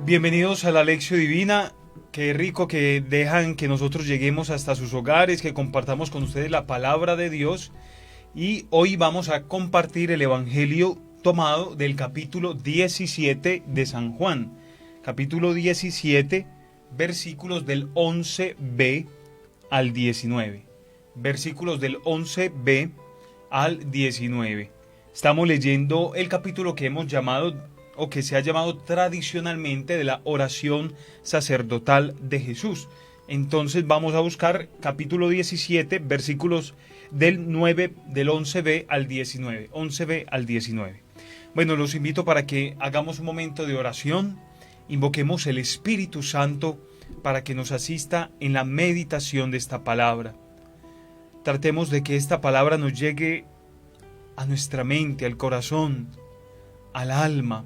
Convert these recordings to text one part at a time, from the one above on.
Bienvenidos a la Lección Divina. Qué rico que dejan que nosotros lleguemos hasta sus hogares, que compartamos con ustedes la palabra de Dios. Y hoy vamos a compartir el Evangelio tomado del capítulo 17 de San Juan. Capítulo 17, versículos del 11b al 19. Versículos del 11b al 19. Estamos leyendo el capítulo que hemos llamado, o que se ha llamado tradicionalmente, de la oración sacerdotal de Jesús. Entonces vamos a buscar capítulo 17, versículos del 11b al 19. 11b al 19. Bueno, los invito para que hagamos un momento de oración, invoquemos el Espíritu Santo para que nos asista en la meditación de esta palabra. Tratemos de que esta palabra nos llegue a nuestra mente, al corazón, al alma.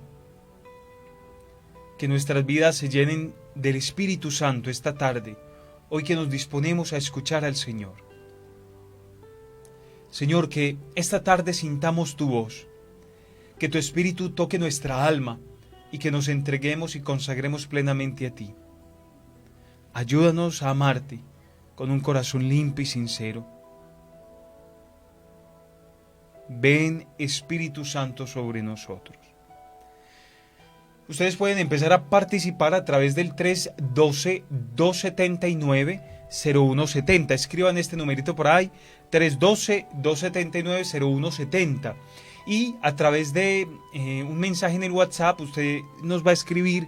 Que nuestras vidas se llenen del Espíritu Santo esta tarde, hoy que nos disponemos a escuchar al Señor. Señor, que esta tarde sintamos tu voz, que tu Espíritu toque nuestra alma y que nos entreguemos y consagremos plenamente a ti. Ayúdanos a amarte con un corazón limpio y sincero. Ven, Espíritu Santo, sobre nosotros. Ustedes pueden empezar a participar a través del 312-279-0170. Escriban este numerito por ahí, 312-279-0170. Y a través de un mensaje en el WhatsApp, usted nos va a escribir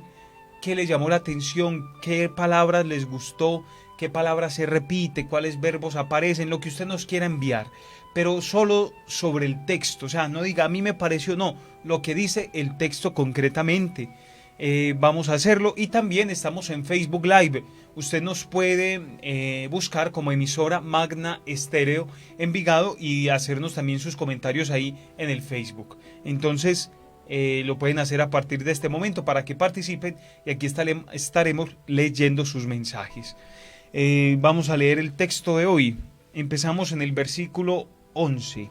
qué le llamó la atención, qué palabras les gustó, qué palabras se repite, cuáles verbos aparecen, lo que usted nos quiera enviar. Pero solo sobre el texto, o sea, no diga a mí me pareció, no, lo que dice el texto concretamente. Vamos a hacerlo, y también estamos en Facebook Live. Usted nos puede buscar como emisora Magna Estéreo Envigado y hacernos también sus comentarios ahí en el Facebook. Entonces lo pueden hacer a partir de este momento para que participen, y aquí estaremos leyendo sus mensajes. Vamos a leer el texto de hoy. Empezamos en el versículo 11.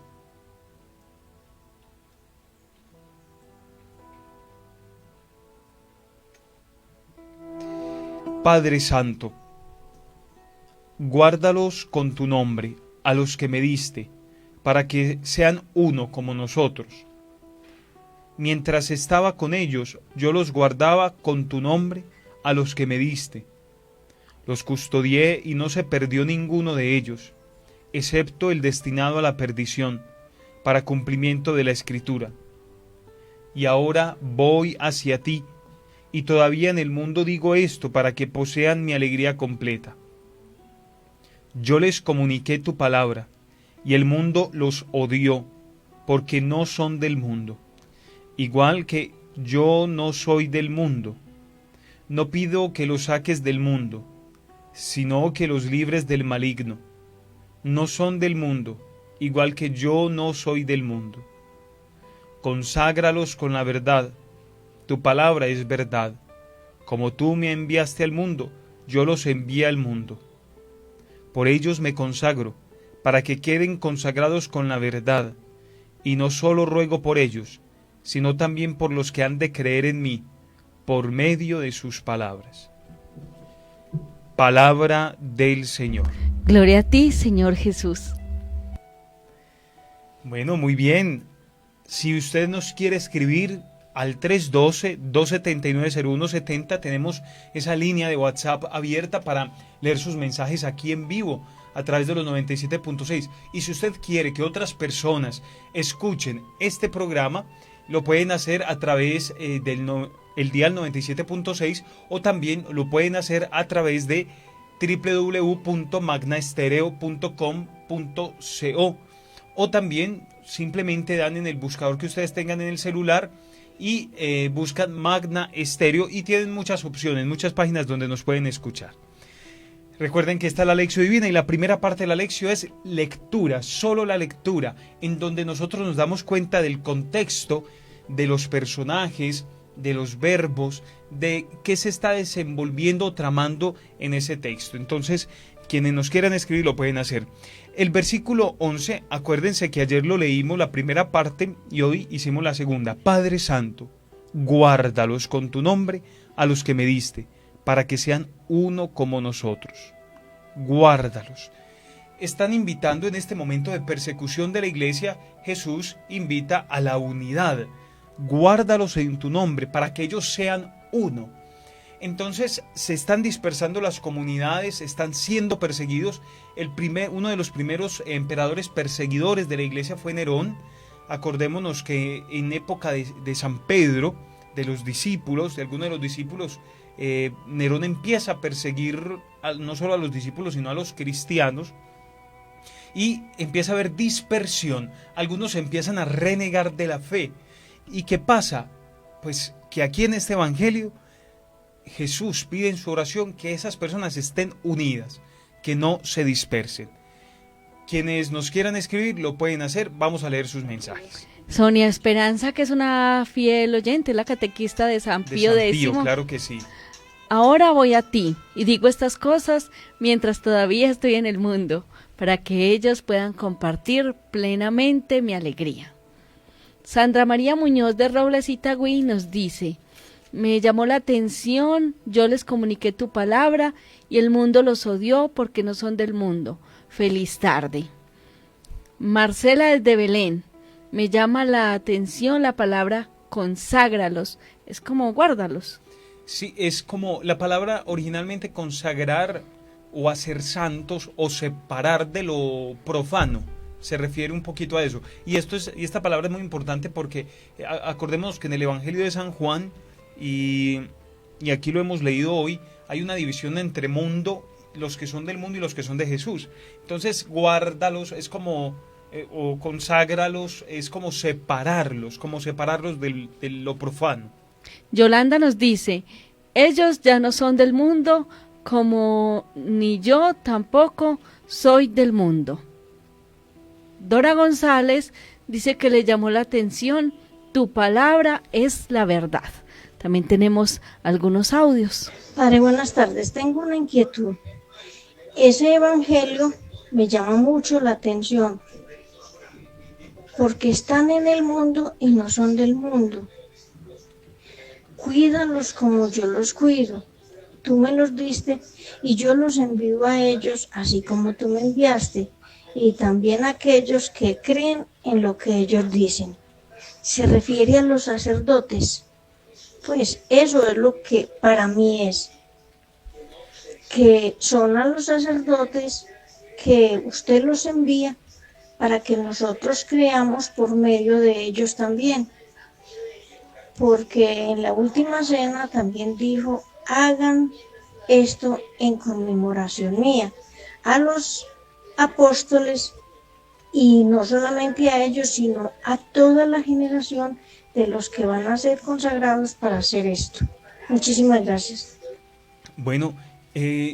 Padre Santo, guárdalos con tu nombre a los que me diste, para que sean uno como nosotros. Mientras estaba con ellos, yo los guardaba con tu nombre a los que me diste. Los custodié y no se perdió ninguno de ellos, excepto el destinado a la perdición, para cumplimiento de la Escritura. Y ahora voy hacia ti, y todavía en el mundo digo esto para que posean mi alegría completa. Yo les comuniqué tu palabra, y el mundo los odió, porque no son del mundo, igual que yo no soy del mundo. No pido que los saques del mundo, sino que los libres del maligno. No son del mundo, igual que yo no soy del mundo. Conságralos con la verdad. Tu palabra es verdad. Como tú me enviaste al mundo, yo los envié al mundo. Por ellos me consagro, para que queden consagrados con la verdad. Y no solo ruego por ellos, sino también por los que han de creer en mí, por medio de sus palabras. Palabra del Señor. Gloria a ti, Señor Jesús. Bueno, muy bien. Si usted nos quiere escribir al 312-279-0170, tenemos esa línea de WhatsApp abierta para leer sus mensajes aquí en vivo a través de los 97.6. Y si usted quiere que otras personas escuchen este programa, lo pueden hacer a través del dial 97.6, o también lo pueden hacer a través de www.magnaestereo.com.co, o también simplemente dan en el buscador que ustedes tengan en el celular y buscan Magna Estéreo, y tienen muchas opciones, muchas páginas donde nos pueden escuchar. Recuerden que está la Lección Divina, y la primera parte de la Lección es lectura, solo la lectura, en donde nosotros nos damos cuenta del contexto, de los personajes, de los verbos, de qué se está desenvolviendo o tramando en ese texto. Entonces, quienes nos quieran escribir lo pueden hacer. El versículo 11, acuérdense que ayer lo leímos la primera parte y hoy hicimos la segunda. Padre Santo, guárdalos con tu nombre a los que me diste, para que sean uno como nosotros. Guárdalos. Están invitando en este momento de persecución de la iglesia. Jesús invita a la unidad. Guárdalos en tu nombre para que ellos sean uno. Entonces se están dispersando las comunidades, están siendo perseguidos. Uno de los primeros emperadores perseguidores de la iglesia fue Nerón. Acordémonos que en época de San Pedro, de los discípulos, de algunos de los discípulos, Nerón empieza a perseguir no solo a los discípulos, sino a los cristianos. Y empieza a haber dispersión. Algunos empiezan a renegar de la fe. ¿Y qué pasa? Pues que aquí en este evangelio Jesús pide en su oración que esas personas estén unidas, que no se dispersen. Quienes nos quieran escribir lo pueden hacer. Vamos a leer sus mensajes. Sonia Esperanza, que es una fiel oyente, la catequista de San Pío X. Claro que sí. Ahora voy a ti y digo estas cosas mientras todavía estoy en el mundo, para que ellos puedan compartir plenamente mi alegría. Sandra María Muñoz de Robles Itagüí nos dice: me llamó la atención, yo les comuniqué tu palabra y el mundo los odió porque no son del mundo. Feliz tarde. Marcela desde Belén: me llama la atención la palabra conságralos, es como guárdalos. Sí, es como la palabra originalmente consagrar o hacer santos o separar de lo profano. Se refiere un poquito a eso. Y esta palabra es muy importante porque acordémonos que en el Evangelio de San Juan, y aquí lo hemos leído hoy, hay una división entre mundo, los que son del mundo y los que son de Jesús. Entonces, guárdalos es como, o conságralos, es como separarlos de lo profano. Yolanda nos dice: ellos ya no son del mundo, como ni yo tampoco soy del mundo. Dora González dice que le llamó la atención: tu palabra es la verdad. También tenemos algunos audios. Padre, buenas tardes. Tengo una inquietud. Ese evangelio me llama mucho la atención porque están en el mundo y no son del mundo. Cuídalos como yo los cuido. Tú me los diste y yo los envío a ellos así como tú me enviaste, y también a aquellos que creen en lo que ellos dicen. Se refiere a los sacerdotes. Pues eso es lo que para mí es, que son a los sacerdotes que usted los envía para que nosotros creamos por medio de ellos también. Porque en la última cena también dijo: hagan esto en conmemoración mía. A los apóstoles, y no solamente a ellos, sino a toda la generación de los que van a ser consagrados para hacer esto. Muchísimas gracias. Bueno,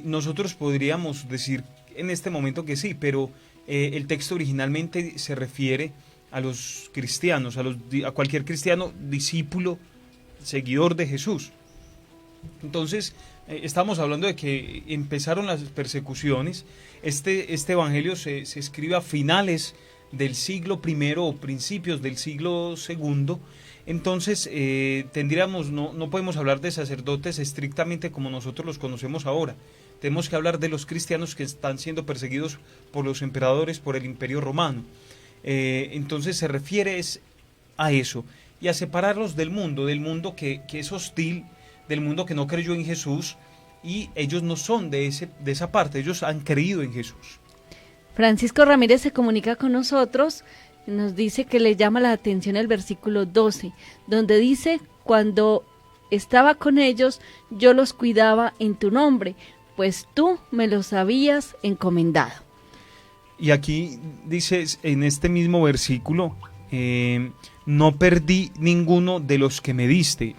nosotros podríamos decir en este momento que sí, pero el texto originalmente se refiere a los cristianos, a cualquier cristiano, discípulo, seguidor de Jesús. Entonces, estamos hablando de que empezaron las persecuciones. Este evangelio se escribe a finales del siglo I o principios del siglo II. Entonces, no podemos hablar de sacerdotes estrictamente como nosotros los conocemos ahora. Tenemos que hablar de los cristianos que están siendo perseguidos por los emperadores, por el Imperio Romano. Entonces se refiere a eso, y a separarlos del mundo que es hostil, del mundo que no creyó en Jesús, y ellos no son de esa parte, ellos han creído en Jesús. Francisco Ramírez se comunica con nosotros, nos dice que le llama la atención el versículo 12, donde dice: cuando estaba con ellos, yo los cuidaba en tu nombre, pues tú me los habías encomendado. Y aquí dice en este mismo versículo: no perdí ninguno de los que me diste,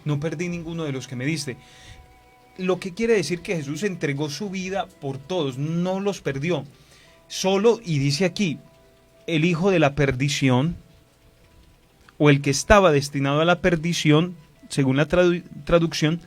Lo que quiere decir que Jesús entregó su vida por todos, no los perdió. Solo, y dice aquí, el hijo de la perdición, o el que estaba destinado a la perdición, según la traducción,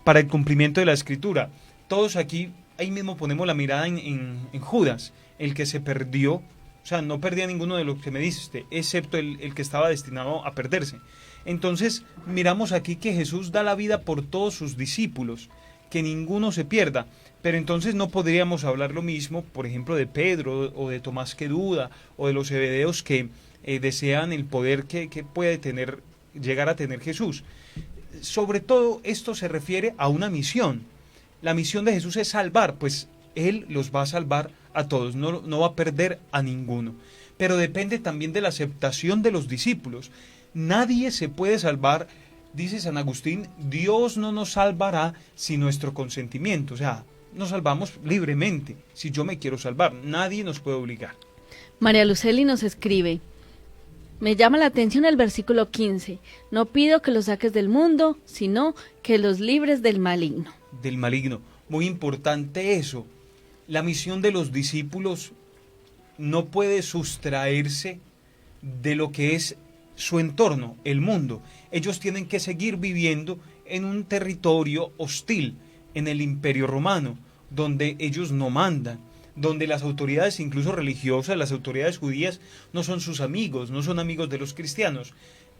para el cumplimiento de la Escritura. Todos aquí ahí mismo ponemos la mirada en Judas, el que se perdió, o sea, no perdía ninguno de los que me diste, excepto el que estaba destinado a perderse. Entonces, miramos aquí que Jesús da la vida por todos sus discípulos, que ninguno se pierda. Pero entonces no podríamos hablar lo mismo, por ejemplo, de Pedro o de Tomás que duda, o de los zebedeos que desean el poder que puede llegar a tener Jesús. Sobre todo esto se refiere a una misión. La misión de Jesús es salvar, pues Él los va a salvar a todos, no va a perder a ninguno. Pero depende también de la aceptación de los discípulos. Nadie se puede salvar, dice San Agustín, Dios no nos salvará sin nuestro consentimiento, o sea, nos salvamos libremente, si yo me quiero salvar, nadie nos puede obligar. María Luceli nos escribe: me llama la atención el versículo 15, no pido que los saques del mundo, sino que los libres del maligno. Del maligno, muy importante eso. La misión de los discípulos no puede sustraerse de lo que es su entorno, el mundo. Ellos tienen que seguir viviendo en un territorio hostil, en el Imperio Romano, donde ellos no mandan, donde las autoridades, incluso religiosas, las autoridades judías, no son sus amigos, no son amigos de los cristianos.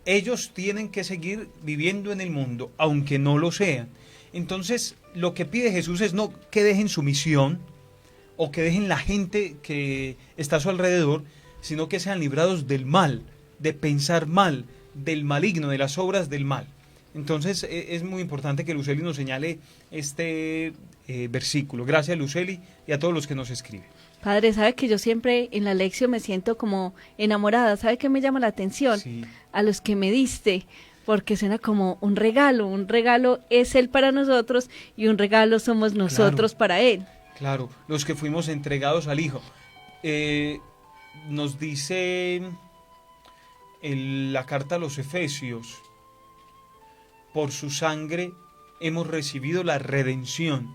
Ellos tienen que seguir viviendo en el mundo, aunque no lo sean. Entonces, lo que pide Jesús es no que dejen su misión, o que dejen la gente que está a su alrededor, sino que sean librados del mal, de pensar mal, del maligno, de las obras del mal. Entonces es muy importante que Luceli nos señale este versículo. Gracias, Luceli, y a todos los que nos escriben. Padre, sabe que yo siempre en la lección me siento como enamorada. ¿Sabe qué me llama la atención? Sí. A los que me diste, porque suena como un regalo. Un regalo es Él para nosotros y un regalo somos nosotros para Él. Claro, los que fuimos entregados al Hijo. Nos dice la carta a los Efesios: por su sangre hemos recibido la redención,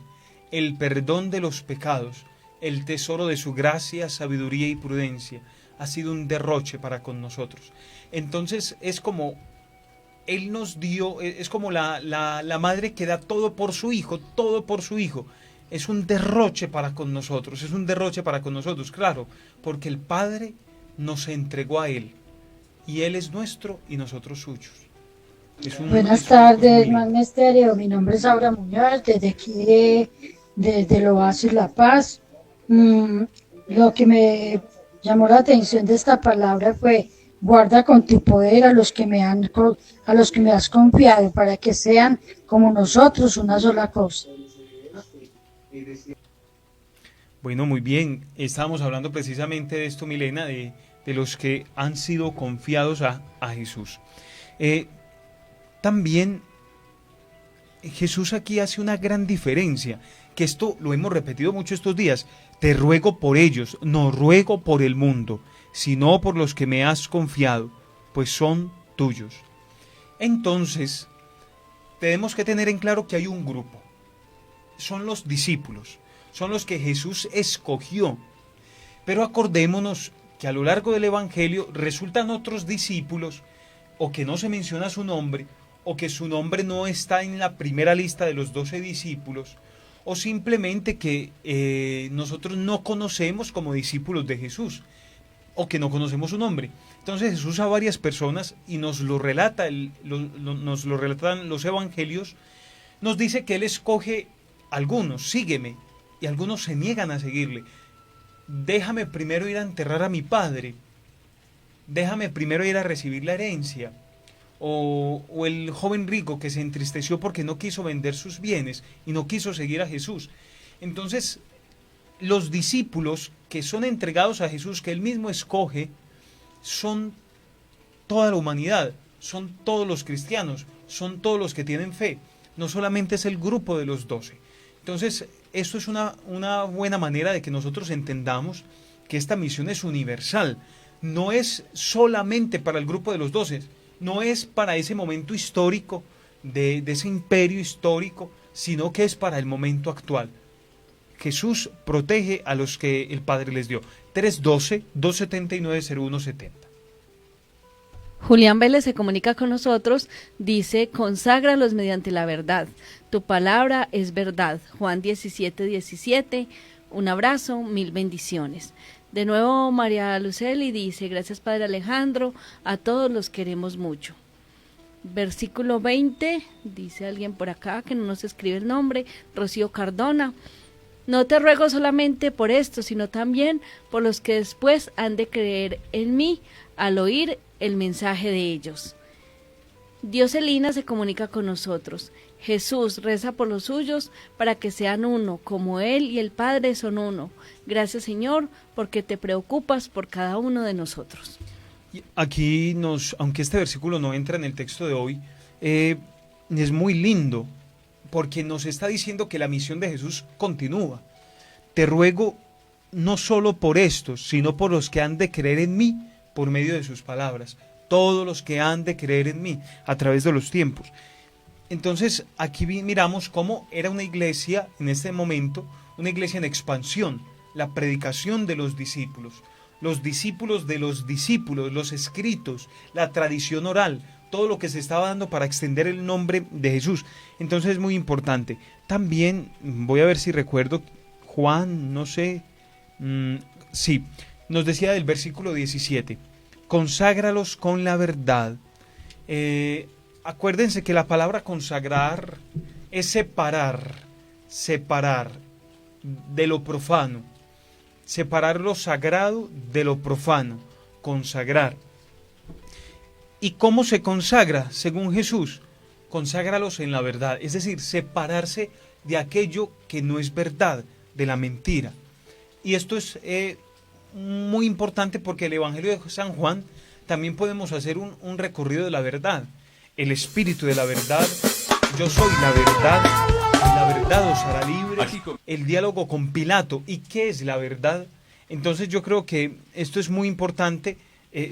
el perdón de los pecados, el tesoro de su gracia, sabiduría y prudencia. Ha sido un derroche para con nosotros. Entonces es como Él nos dio, es como la madre que da todo por su hijo, todo por su hijo. Es un derroche para con nosotros, es un derroche para con nosotros, claro, porque el Padre nos entregó a Él, y Él es nuestro y nosotros suyos. Buenas tardes, hermano Misterio. Mi nombre es Aura Muñoz, desde aquí, desde el Oasis La Paz. Lo que me llamó la atención de esta palabra fue: guarda con tu poder a los que me has confiado, para que sean como nosotros, una sola cosa. Bueno, muy bien. Estábamos hablando precisamente de esto, Milena, de los que han sido confiados a Jesús. También Jesús aquí hace una gran diferencia, que esto lo hemos repetido mucho estos días. Te ruego por ellos, no ruego por el mundo, sino por los que me has confiado, pues son tuyos. Entonces, tenemos que tener en claro que hay un grupo. Son los discípulos, son los que Jesús escogió. Pero acordémonos que a lo largo del Evangelio resultan otros discípulos, o que no se menciona su nombre, o que su nombre no está en la primera lista de los 12 discípulos, o simplemente que nosotros no conocemos como discípulos de Jesús, o que no conocemos su nombre. Entonces Jesús a varias personas, y nos lo relatan los evangelios, nos dice que Él escoge algunos: sígueme, y algunos se niegan a seguirle. Déjame primero ir a enterrar a mi padre, déjame primero ir a recibir la herencia. O el joven rico que se entristeció porque no quiso vender sus bienes y no quiso seguir a Jesús. Entonces, los discípulos que son entregados a Jesús, que Él mismo escoge, son toda la humanidad, son todos los cristianos, son todos los que tienen fe. No solamente es el grupo de los 12. Entonces, esto es una buena manera de que nosotros entendamos que esta misión es universal. No es solamente para el grupo de los 12, no es para ese momento histórico, de ese imperio histórico, sino que es para el momento actual. Jesús protege a los que el Padre les dio. 312-279-0170. Julián Vélez se comunica con nosotros, dice, conságralos mediante la verdad. Tu palabra es verdad. Juan 17:17. Un abrazo, mil bendiciones. De nuevo María Luceli dice, gracias Padre Alejandro, a todos los queremos mucho. Versículo 20, dice alguien por acá que no nos escribe el nombre, Rocío Cardona. No te ruego solamente por esto, sino también por los que después han de creer en mí al oír el mensaje de ellos. Dioselina se comunica con nosotros. Jesús reza por los suyos para que sean uno, como Él y el Padre son uno. Gracias, Señor, porque te preocupas por cada uno de nosotros. Aquí aunque este versículo no entra en el texto de hoy, es muy lindo, porque nos está diciendo que la misión de Jesús continúa. Te ruego no solo por estos, sino por los que han de creer en mí por medio de sus palabras. Todos los que han de creer en mí a través de los tiempos. Entonces aquí miramos cómo era una iglesia en este momento, una iglesia en expansión, la predicación de los discípulos de los discípulos, los escritos, la tradición oral, todo lo que se estaba dando para extender el nombre de Jesús. Entonces es muy importante. También voy a ver si recuerdo, Juan, no sé, sí, nos decía del versículo 17, conságralos con la verdad. Acuérdense que la palabra consagrar es separar de lo profano, separar lo sagrado de lo profano, consagrar. ¿Y cómo se consagra? Según Jesús, conságralos en la verdad, es decir, separarse de aquello que no es verdad, de la mentira. Y esto es muy importante porque el Evangelio de San Juan también podemos hacer un recorrido de la verdad. El espíritu de la verdad, yo soy la verdad os hará libre. El diálogo con Pilato, ¿y qué es la verdad? Entonces yo creo que esto es muy importante,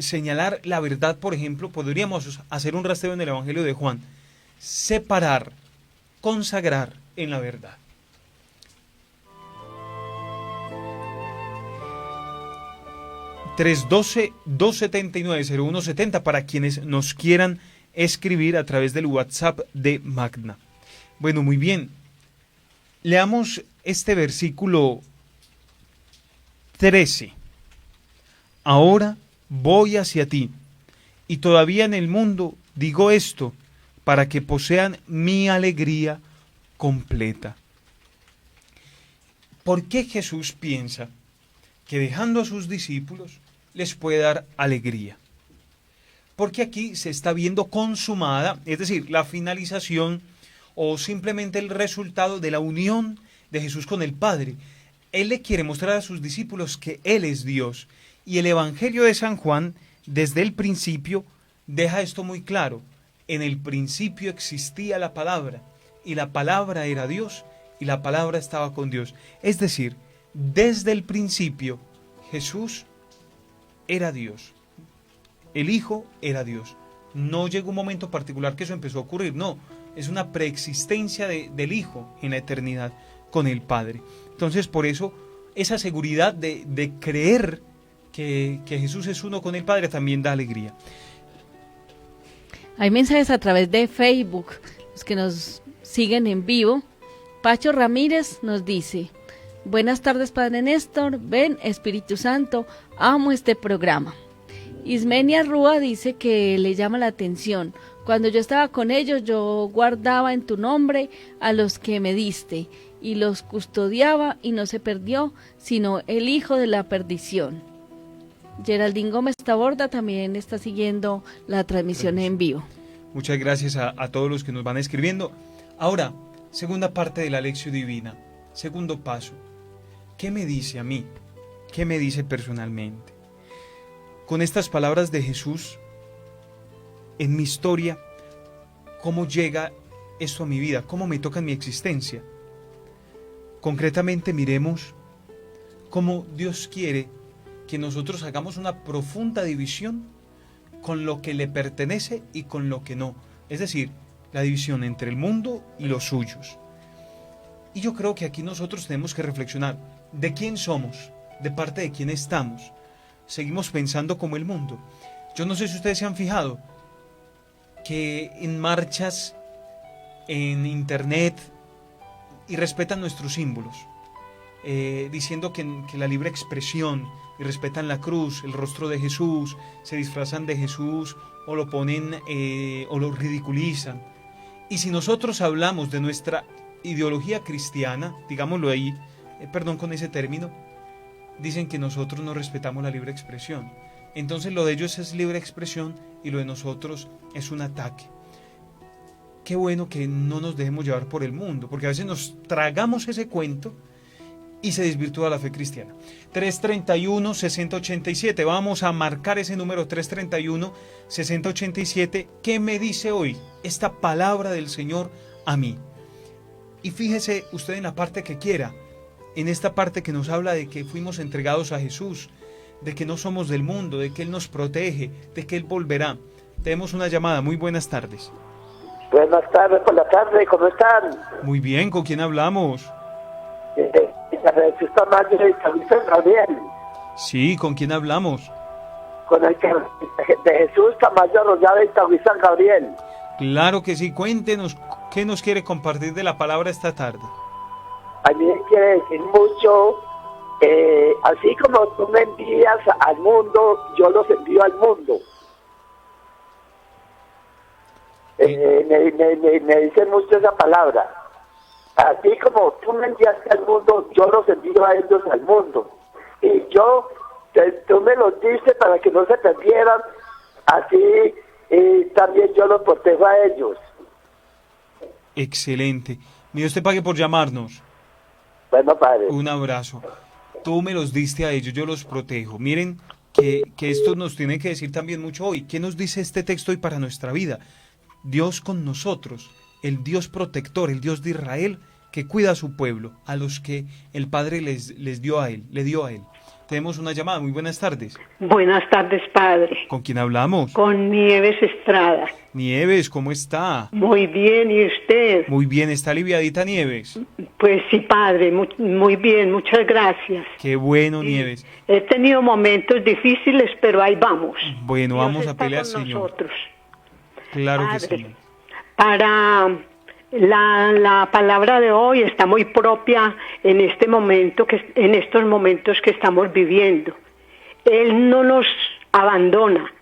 señalar la verdad. Por ejemplo, podríamos hacer un rastreo en el Evangelio de Juan, separar, consagrar en la verdad. (312-279-0170) para quienes nos quieran escribir a través del WhatsApp de Magna. Bueno, muy bien. Leamos este versículo 13. Ahora voy hacia ti, y todavía en el mundo digo esto, para que posean mi alegría completa. ¿Por qué Jesús piensa que dejando a sus discípulos les puede dar alegría? Porque aquí se está viendo consumada, es decir, la finalización o simplemente el resultado de la unión de Jesús con el Padre. Él le quiere mostrar a sus discípulos que Él es Dios. Y el Evangelio de San Juan, desde el principio, deja esto muy claro. En el principio existía la palabra, y la palabra era Dios, y la palabra estaba con Dios. Es decir, desde el principio, Jesús era Dios. El Hijo era Dios. No llegó un momento particular que eso empezó a ocurrir, no. Es una preexistencia del Hijo en la eternidad con el Padre. Entonces, por eso, esa seguridad de creer que Jesús es uno con el Padre también da alegría. Hay mensajes a través de Facebook, los que nos siguen en vivo. Pacho Ramírez nos dice: buenas tardes, Padre Néstor, ven Espíritu Santo, amo este programa. Ismenia Rúa dice que le llama la atención: cuando yo estaba con ellos, yo guardaba en tu nombre a los que me diste, y los custodiaba, y no se perdió, sino el hijo de la perdición. Geraldine Gómez Taborda también está siguiendo la transmisión en vivo. Muchas gracias a todos los que nos van escribiendo. Ahora, segunda parte de la Lección Divina, segundo paso. ¿Qué me dice a mí? ¿Qué me dice personalmente? Con estas palabras de Jesús, en mi historia, ¿cómo llega esto a mi vida? ¿Cómo me toca en mi existencia? Concretamente miremos cómo Dios quiere que nosotros hagamos una profunda división con lo que le pertenece y con lo que no. Es decir, la división entre el mundo y los suyos. Y yo creo que aquí nosotros tenemos que reflexionar de quién somos, de parte de quién estamos. Seguimos pensando como el mundo. Yo no sé si ustedes se han fijado que en marchas en internet y respetan nuestros símbolos, diciendo que la libre expresión, y respetan la cruz, el rostro de Jesús, se disfrazan de Jesús o lo ponen o lo ridiculizan. Y si nosotros hablamos de nuestra ideología cristiana, digámoslo ahí, perdón con ese término, dicen que nosotros no respetamos la libre expresión. Entonces lo de ellos es libre expresión y lo de nosotros es un ataque. Qué bueno que no nos dejemos llevar por el mundo, porque a veces nos tragamos ese cuento y se desvirtúa la fe cristiana. 331-6087, vamos a marcar ese número 331-6087. ¿Qué me dice hoy esta palabra del Señor a mí? Y fíjese usted en la parte que quiera, en esta parte que nos habla de que fuimos entregados a Jesús, de que no somos del mundo, de que Él nos protege, de que Él volverá. Tenemos una llamada. Muy buenas tardes. Buenas tardes por la tarde, ¿cómo están? Muy bien, ¿con quién hablamos? Jesús Tamayo de San Gabriel. Sí, ¿con quién hablamos? Con el que de Jesús Tamayo Arroyave de San Gabriel. Claro que sí, cuéntenos, ¿qué nos quiere compartir de la palabra esta tarde? A mí me quiere decir mucho, así como tú me envías al mundo, yo los envío al mundo. Me dice mucho esa palabra. Así como tú me enviaste al mundo, yo los envío a ellos al mundo. Y tú me los diste para que no se perdieran, así también yo los protejo a ellos. Excelente. Dios te pague por llamarnos. Bueno, padre. Un abrazo. Tú me los diste a ellos, yo los protejo. Miren que esto nos tiene que decir también mucho hoy. ¿Qué nos dice este texto hoy para nuestra vida? Dios con nosotros, el Dios protector, el Dios de Israel, que cuida a su pueblo, a los que el Padre le dio a él. Tenemos una llamada. Muy buenas tardes. Buenas tardes, padre. ¿Con quién hablamos? Con Nieves Estrada. Nieves, ¿cómo está? Muy bien, ¿y usted? Muy bien, ¿está aliviadita, Nieves? Pues sí, padre, muy bien, muchas gracias. Qué bueno, Nieves. He tenido momentos difíciles, pero ahí vamos. Bueno, Dios vamos a está pelear, con Señor. Nosotros. Claro Padre, que sí. Para la palabra de hoy está muy propia en estos momentos que estamos viviendo. Él no nos abandona.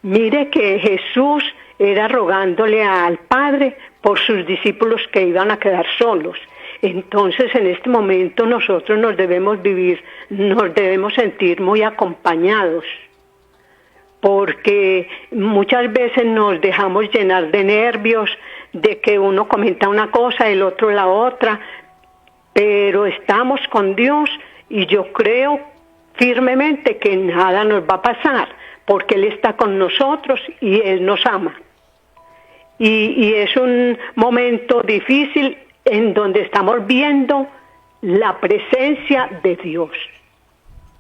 Mire que Jesús era rogándole al Padre por sus discípulos que iban a quedar solos. Entonces, en este momento nosotros nos debemos sentir muy acompañados, porque muchas veces nos dejamos llenar de nervios, de que uno comenta una cosa, el otro la otra, pero estamos con Dios y yo creo firmemente que nada nos va a pasar, porque Él está con nosotros y Él nos ama. Y es un momento difícil en donde estamos viendo la presencia de Dios.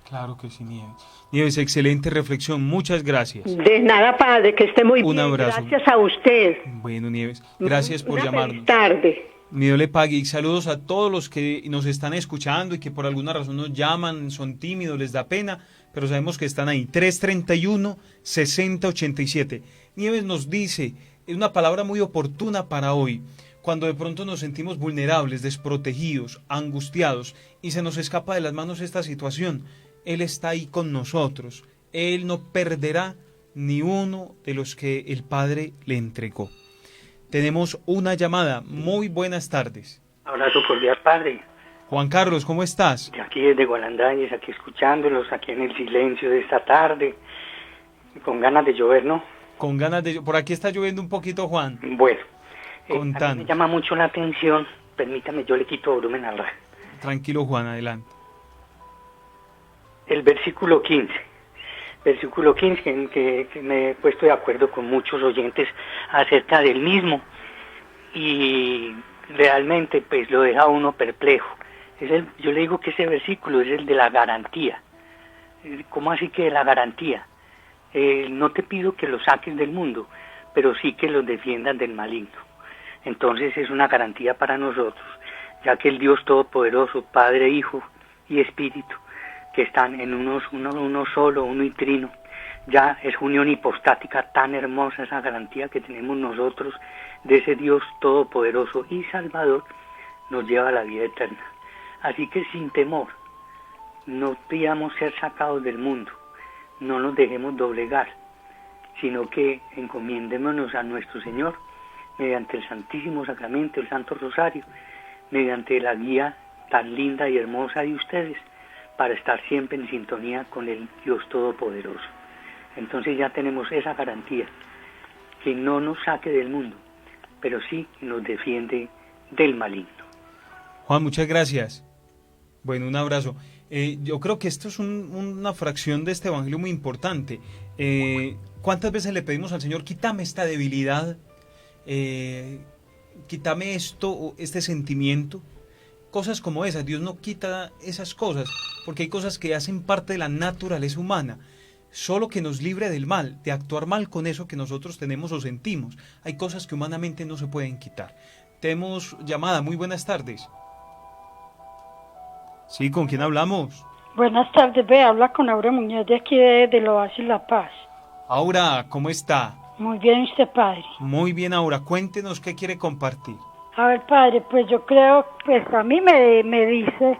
Claro que sí, Nieves. Nieves, excelente reflexión. Muchas gracias. De nada, padre, que esté muy bien. Un abrazo. Gracias a usted. Bueno, Nieves, gracias por llamarnos. Feliz tarde. Mi Dios le pague y saludos a todos los que nos están escuchando y que por alguna razón nos llaman, son tímidos, les da pena, pero sabemos que están ahí. 331-6087. Nieves nos dice, es una palabra muy oportuna para hoy, cuando de pronto nos sentimos vulnerables, desprotegidos, angustiados y se nos escapa de las manos esta situación. Él está ahí con nosotros. Él no perderá ni uno de los que el Padre le entregó. Tenemos una llamada. Muy buenas tardes. Abrazo cordial, padre. Juan Carlos, ¿cómo estás? De aquí desde Gualandañez, aquí escuchándolos, aquí en el silencio de esta tarde, con ganas de llover, ¿no? Con ganas de... Por aquí está lloviendo un poquito, Juan. Bueno, a mí Contanos. me llama mucho la atención, permítame, yo le quito volumen al radio. Tranquilo, Juan, adelante. El versículo 15 que me he puesto de acuerdo con muchos oyentes acerca del mismo y realmente pues lo deja uno perplejo. Yo le digo que ese versículo es el de la garantía. ¿Cómo así que de la garantía? No te pido que los saques del mundo, pero sí que los defiendan del maligno. Entonces es una garantía para nosotros, ya que el Dios Todopoderoso, Padre, Hijo y Espíritu, que están en uno solo, uno y trino, ya es unión hipostática tan hermosa, esa garantía que tenemos nosotros de ese Dios todopoderoso y Salvador, nos lleva a la vida eterna. Así que sin temor, no pidamos ser sacados del mundo, no nos dejemos doblegar, sino que encomiendémonos a nuestro Señor mediante el Santísimo Sacramento, el Santo Rosario, mediante la guía tan linda y hermosa de ustedes, para estar siempre en sintonía con el Dios Todopoderoso. Entonces ya tenemos esa garantía, que no nos saque del mundo, pero sí nos defiende del maligno. Juan, muchas gracias. Bueno, un abrazo. Yo creo que esto es una fracción de este evangelio muy importante. ¿Cuántas veces le pedimos al Señor, quítame esta debilidad, quítame esto, este sentimiento? Cosas como esas, Dios no quita esas cosas, porque hay cosas que hacen parte de la naturaleza humana, solo que nos libre del mal, de actuar mal con eso que nosotros tenemos o sentimos. Hay cosas que humanamente no se pueden quitar. Tenemos llamada, muy buenas tardes. Sí, ¿con quién hablamos? Buenas tardes, habla con Aura Muñoz de aquí del Oasis La Paz. Aura, ¿cómo está? Muy bien, ¿usted, padre? Muy bien, Aura, cuéntenos qué quiere compartir. A ver, padre, pues yo creo, pues a mí me dice,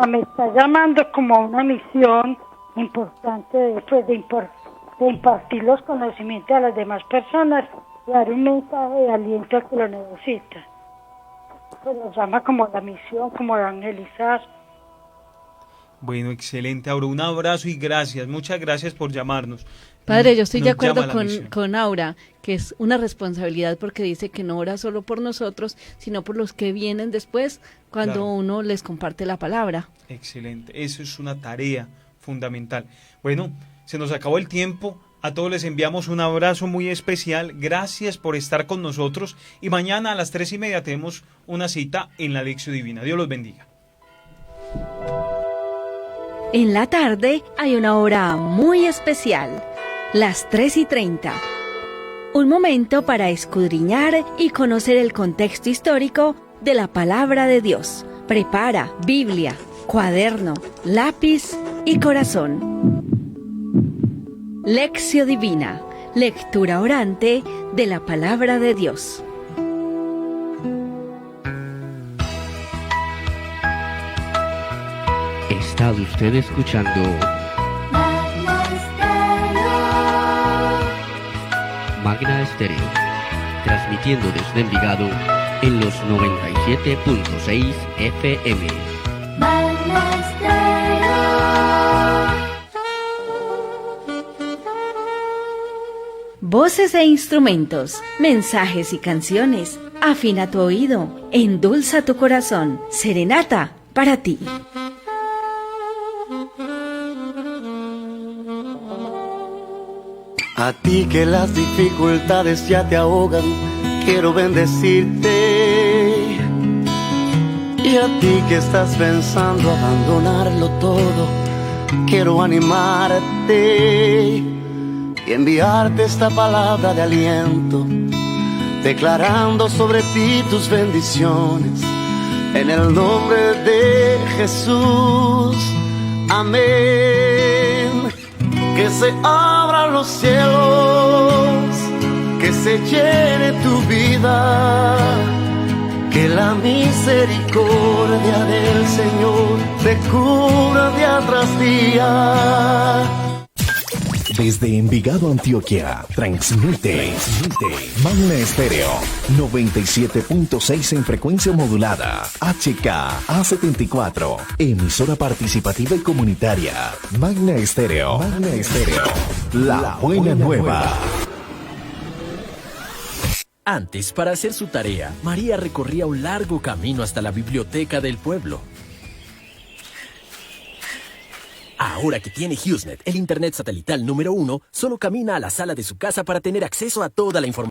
me está llamando como a una misión importante de impartir los conocimientos a las demás personas y dar un mensaje de aliento al que lo necesita. Pues lo llama como la misión, como evangelizar. Bueno, excelente, Aura, un abrazo y gracias, muchas gracias por llamarnos. Padre, yo estoy de acuerdo con Aura, que es una responsabilidad porque dice que no ora solo por nosotros, sino por los que vienen después cuando uno les comparte la palabra. Excelente, eso es una tarea fundamental. Bueno, se nos acabó el tiempo, a todos les enviamos un abrazo muy especial, gracias por estar con nosotros y mañana a las 3:30 tenemos una cita en la Lección Divina. Dios los bendiga. En la tarde hay una hora muy especial, las 3:30. Un momento para escudriñar y conocer el contexto histórico de la palabra de Dios. Prepara Biblia, cuaderno, lápiz y corazón. Lección Divina, lectura orante de la palabra de Dios. Está usted escuchando Magna Estéreo, transmitiendo desde Envigado en los 97.6 FM. Magna Estéreo. Voces e instrumentos, mensajes y canciones. Afina tu oído, endulza tu corazón. Serenata para ti. A ti que las dificultades ya te ahogan, quiero bendecirte. Y a ti que estás pensando abandonarlo todo, quiero animarte y enviarte esta palabra de aliento, declarando sobre ti tus bendiciones, en el nombre de Jesús. Amén. Que se abran los cielos, que se llene tu vida, que la misericordia del Señor te cubra día tras día. Desde Envigado, Antioquia, transmite Magna Estéreo 97.6 en frecuencia modulada, HKA74, emisora participativa y comunitaria. Magna Estéreo, la buena nueva. Antes, para hacer su tarea, María recorría un largo camino hasta la biblioteca del pueblo. Ahora que tiene HughesNet, el internet satelital número 1, solo camina a la sala de su casa para tener acceso a toda la información.